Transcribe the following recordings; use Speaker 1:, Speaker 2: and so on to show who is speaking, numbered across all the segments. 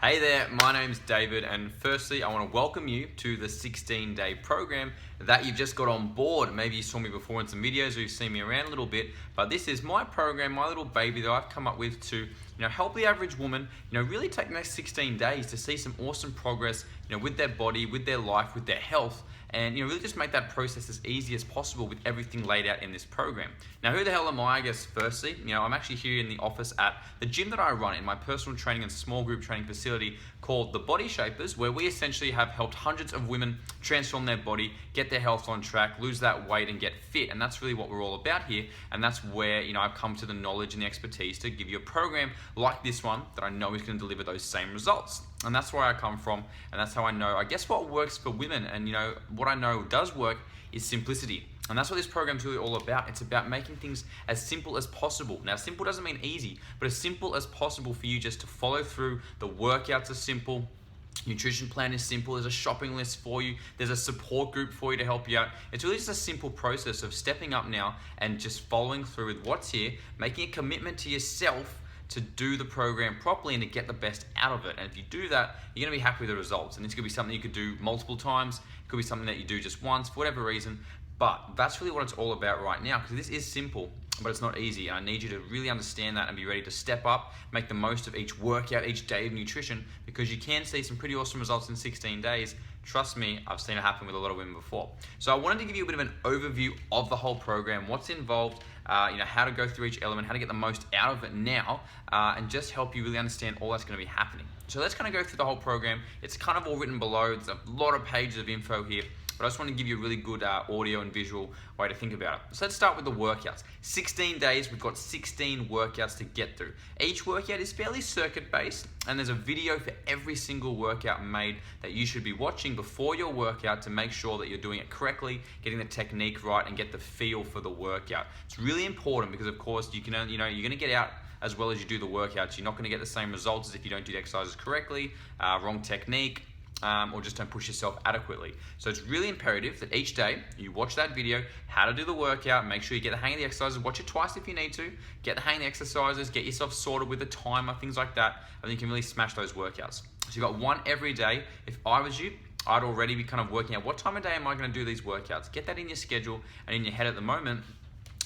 Speaker 1: Hey there, my name's David, and firstly, I want to welcome you to the 16-day program that you've just got on board. Maybe you saw me before in some videos or you've seen me around a little bit, but this is my program, my little baby that I've come up with to help the average woman really take the next 16 days to see some awesome progress with their body, with their life, with their health, and really just make that process as easy as possible with everything laid out in this program. Now, who the hell am I? I guess firstly, I'm actually here in the office at the gym that I run in my personal training and small group training facility called The Body Shapers, where we essentially have helped hundreds of women transform their body, get their health on track, lose that weight, and get fit. And that's really what we're all about here. And that's where I've come to the knowledge and the expertise to give you a program like this one that I know is going to deliver those same results. And that's where I come from, and that's how I know, I guess, what works for women. And what I know does work is simplicity. And that's what this program's really all about. It's about making things as simple as possible. Now, simple doesn't mean easy, but as simple as possible for you just to follow through. The workouts are simple. Nutrition plan is simple. There's a shopping list for you. There's a support group for you to help you out. It's really just a simple process of stepping up now and just following through with what's here, making a commitment to yourself to do the program properly and to get the best out of it. And if you do that, you're gonna be happy with the results. And it's gonna be something you could do multiple times. It could be something that you do just once, for whatever reason. But that's really what it's all about right now, because this is simple, but it's not easy. And I need you to really understand that and be ready to step up, make the most of each workout, each day of nutrition, because you can see some pretty awesome results in 16 days. Trust me, I've seen it happen with a lot of women before. So I wanted to give you a bit of an overview of the whole program, what's involved, how to go through each element, how to get the most out of it now, and just help you really understand all that's going to be happening. So let's kind of go through the whole program. It's kind of all written below. There's a lot of pages of info here, but I just want to give you a really good audio and visual way to think about it. So let's start with the workouts. 16 days, we've got 16 workouts to get through. Each workout is fairly circuit-based, and there's a video for every single workout made that you should be watching before your workout to make sure that you're doing it correctly, getting the technique right, and get the feel for the workout. It's really important because, of course, you can, you're going to get out as well as you do the workouts. You're not going to get the same results as if you don't do the exercises correctly, wrong technique, or just don't push yourself adequately. So it's really imperative that each day you watch that video, how to do the workout, make sure you get the hang of the exercises, watch it twice if you need to, get the hang of the exercises, get yourself sorted with the timer, things like that, and then you can really smash those workouts. So you've got one every day. If I was you, I'd already be kind of working out what time of day am I going to do these workouts. Get that in your schedule and in your head at the moment,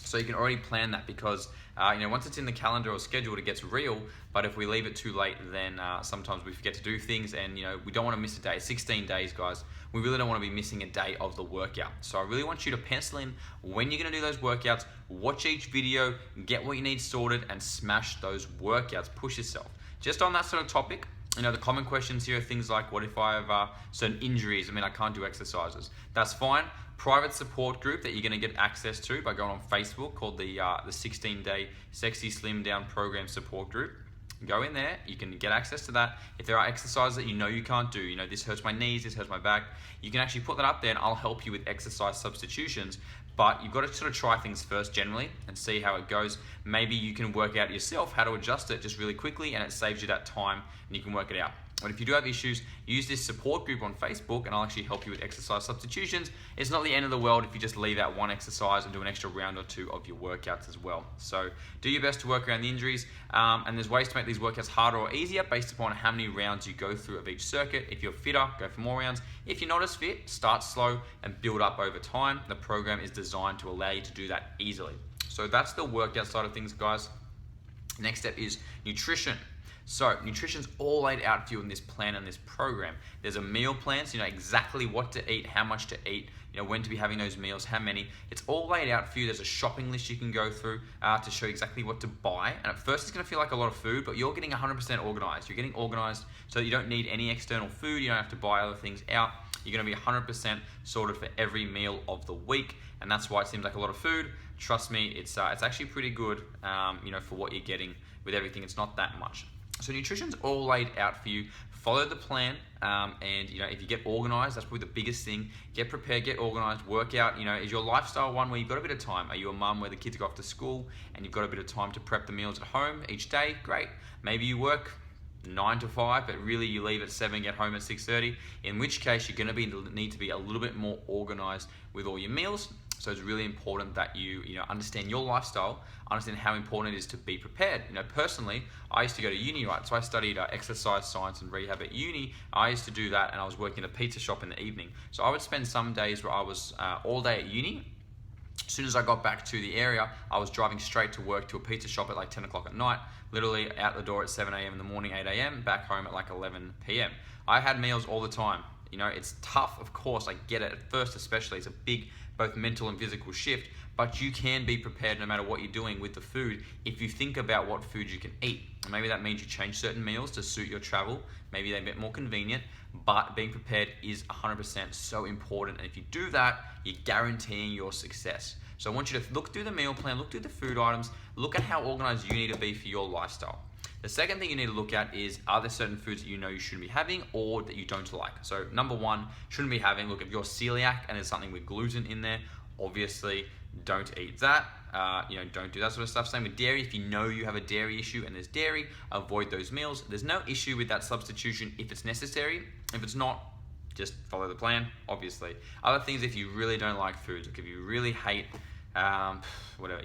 Speaker 1: so you can already plan that, because once it's in the calendar or scheduled, it gets real. But if we leave it too late, then sometimes we forget to do things, and we don't want to miss a day. 16 days, guys. We really don't want to be missing a day of the workout. So I really want you to pencil in when you're going to do those workouts, watch each video, get what you need sorted, and smash those workouts. Push yourself. Just on that sort of topic, the common questions here are things like, what if I have certain injuries? I can't do exercises. That's fine. Private support group that you're going to get access to by going on Facebook, called the 16-day Sexy Slim Down Program Support Group. Go in there, you can get access to that. If there are exercises that you can't do, this hurts my knees, this hurts my back, you can actually put that up there and I'll help you with exercise substitutions. But you've got to sort of try things first generally and see how it goes. Maybe you can work out yourself how to adjust it just really quickly, and it saves you that time and you can work it out. But if you do have issues, use this support group on Facebook and I'll actually help you with exercise substitutions. It's not the end of the world if you just leave out one exercise and do an extra round or two of your workouts as well. So do your best to work around the injuries, and there's ways to make these workouts harder or easier based upon how many rounds you go through of each circuit. If you're fitter, go for more rounds. If you're not as fit, start slow and build up over time. The program is designed to allow you to do that easily. So that's the workout side of things, guys. Next step is nutrition. So nutrition's all laid out for you in this plan and this program. There's a meal plan, so you know exactly what to eat, how much to eat, when to be having those meals, how many. It's all laid out for you. There's a shopping list you can go through to show you exactly what to buy. And at first it's gonna feel like a lot of food, but you're getting 100% organized. You're getting organized so that you don't need any external food. You don't have to buy other things out. You're gonna be 100% sorted for every meal of the week. And that's why it seems like a lot of food. Trust me, it's actually pretty good, for what you're getting with everything. It's not that much. So nutrition's all laid out for you. Follow the plan, and if you get organized, that's probably the biggest thing. Get prepared, get organized, work out. Is your lifestyle one where you've got a bit of time? Are you a mum where the kids go off to school and you've got a bit of time to prep the meals at home each day? Great. Maybe you work 9 to 5, but really you leave at 7, get home at 6:30. In which case you're going to need to be a little bit more organized with all your meals. So it's really important that you understand your lifestyle, understand how important it is to be prepared. Personally, I used to go to uni, right? So I studied exercise science and rehab at uni. I used to do that, and I was working at a pizza shop in the evening. So I would spend some days where I was all day at uni. As soon as I got back to the area, I was driving straight to work to a pizza shop at like 10 o'clock at night, literally out the door at 7 a.m. in the morning, 8 a.m., back home at like 11 p.m. I had meals all the time. It's tough, of course, I get it. At first especially, it's a big both mental and physical shift, but you can be prepared no matter what you're doing with the food if you think about what food you can eat. Maybe that means you change certain meals to suit your travel. Maybe they're a bit more convenient, but being prepared is 100% so important. And if you do that, you're guaranteeing your success. So I want you to look through the meal plan, look through the food items, look at how organized you need to be for your lifestyle. The second thing you need to look at is, are there certain foods that you know you shouldn't be having or that you don't like? So number one, shouldn't be having, look, if you're celiac and there's something with gluten in there, obviously don't eat that. Don't do that sort of stuff. Same with dairy. If you know you have a dairy issue and there's dairy, avoid those meals. There's no issue with that substitution if it's necessary. If it's not, just follow the plan, obviously. Other things, if you really don't like foods, like if you really hate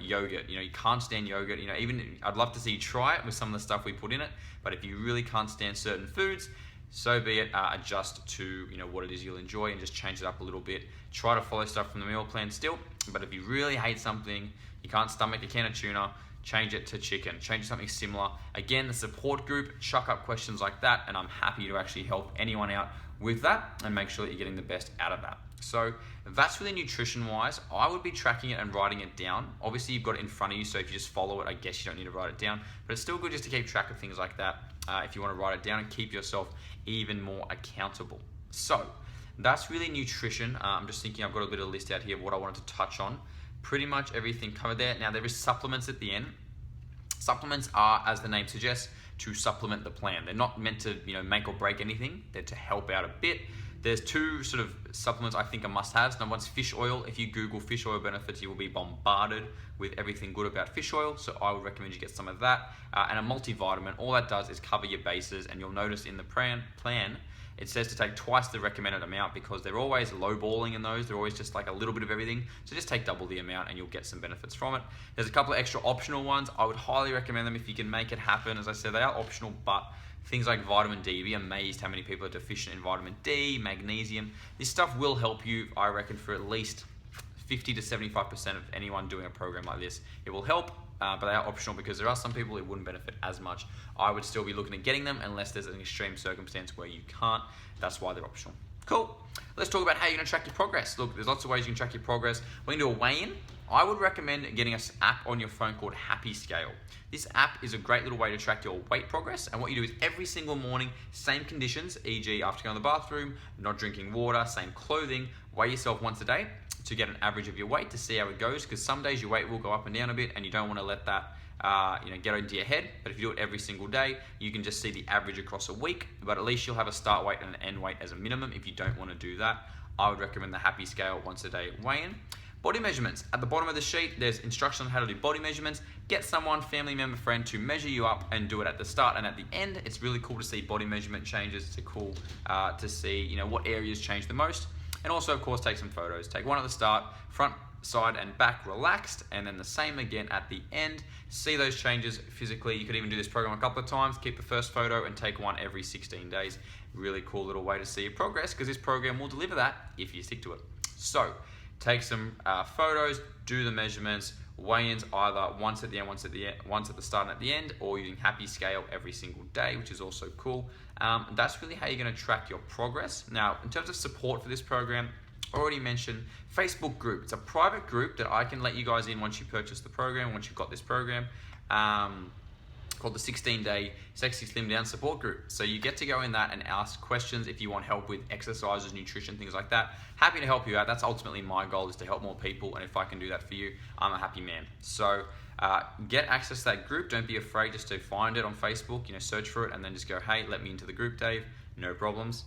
Speaker 1: yogurt, you can't stand yogurt, even I'd love to see you try it with some of the stuff we put in it, but if you really can't stand certain foods, so be it. Adjust to what it is you'll enjoy and just change it up a little bit. Try to follow stuff from the meal plan still, but if you really hate something, you can't stomach a can of tuna, change it to chicken, change to something similar. Again, the support group, chuck up questions like that, and I'm happy to actually help anyone out with that and make sure that you're getting the best out of that. So that's really nutrition wise. I would be tracking it and writing it down. Obviously you've got it in front of you, so if you just follow it, I guess you don't need to write it down, but it's still good just to keep track of things like that if you want to write it down and keep yourself even more accountable. So that's really nutrition. I'm just thinking, I've got a bit of a list out here of what I wanted to touch on. Pretty much everything covered there. Now there is supplements at the end. Supplements are, as the name suggests, to supplement the plan. They're not meant to make or break anything. They're to help out a bit. There's two sort of supplements I think are must-haves. Number one's fish oil. If you Google fish oil benefits, you will be bombarded with everything good about fish oil. So I would recommend you get some of that. And a multivitamin. All that does is cover your bases. And you'll notice in the plan, it says to take twice the recommended amount because they're always lowballing in those. They're always just like a little bit of everything. So just take double the amount and you'll get some benefits from it. There's a couple of extra optional ones. I would highly recommend them if you can make it happen. As I said, they are optional, but things like vitamin D, you'd be amazed how many people are deficient in vitamin D, magnesium. This stuff will help you, I reckon, for at least 50 to 75% of anyone doing a program like this. It will help, but they are optional because there are some people it wouldn't benefit as much. I would still be looking at getting them unless there's an extreme circumstance where you can't. That's why they're optional. Cool. Let's talk about how you're going to track your progress. Look, there's lots of ways you can track your progress. We're going to do a weigh-in. I would recommend getting an app on your phone called Happy Scale. This app is a great little way to track your weight progress, and what you do is every single morning, same conditions, e.g. after going to the bathroom, not drinking water, same clothing, weigh yourself once a day to get an average of your weight to see how it goes, because some days your weight will go up and down a bit and you don't want to let that get into your head. But if you do it every single day, you can just see the average across a week, but at least you'll have a start weight and an end weight as a minimum. If you don't want to do that, I would recommend the Happy Scale once a day weigh-in. Body measurements. At the bottom of the sheet, there's instructions on how to do body measurements. Get someone, family member, friend to measure you up and do it at the start and at the end. It's really cool to see body measurement changes. It's cool to see what areas change the most. And also, of course, take some photos. Take one at the start, front, side, and back relaxed, and then the same again at the end. See those changes physically. You could even do this program a couple of times. Keep the first photo and take one every 16 days. Really cool little way to see your progress, because this program will deliver that if you stick to it. So, take some photos, do the measurements, weigh-ins either once at the end, once at the start and at the end, or using Happy Scale every single day, which is also cool. That's really how you're going to track your progress. Now, in terms of support for this program, already mentioned Facebook group. It's a private group that I can let you guys in once you purchase the program, once you've got this program. Called the 16-Day Sexy Slim Down Support Group. So you get to go in that and ask questions if you want help with exercises, nutrition, things like that. Happy to help you out. That's ultimately my goal, is to help more people, and if I can do that for you, I'm a happy man. So get access to that group. Don't be afraid just to find it on Facebook, search for it and then just go, hey, let me into the group, Dave. No problems.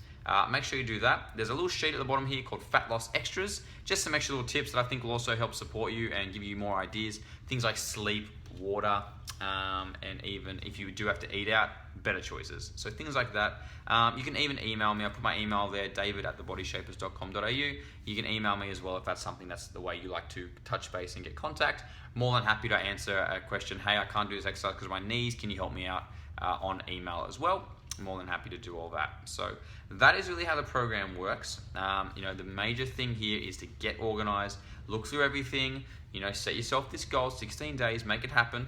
Speaker 1: Make sure you do that. There's a little sheet at the bottom here called Fat Loss Extras. Just some extra little tips that I think will also help support you and give you more ideas. Things like sleep, water, and even if you do have to eat out, better choices. So things like that. You can even email me. I'll put my email there, david@thebodyshapers.com.au. You can email me as well if that's something that's the way you like to touch base and get contact. More than happy to answer a question. Hey, I can't do this exercise because of my knees. Can you help me out on email as well? More than happy to do all that. So that is really how the program works. The major thing here is to get organized, look through everything, set yourself this goal, 16 days, make it happen,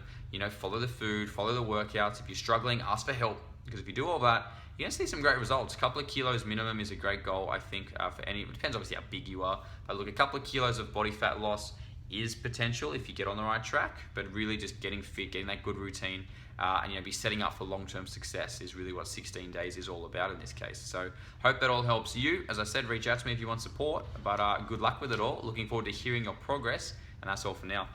Speaker 1: follow the food, follow the workouts. If you're struggling, ask for help, because if you do all that, you're gonna see some great results. A couple of kilos minimum is a great goal, I think, for any, it depends obviously how big you are, but look, a couple of kilos of body fat loss is potential if you get on the right track, but really just getting fit, getting that good routine, and be setting up for long-term success is really what 16 days is all about in this case. So hope that all helps you. As I said, reach out to me if you want support, but good luck with it all. Looking forward to hearing your progress, and that's all for now.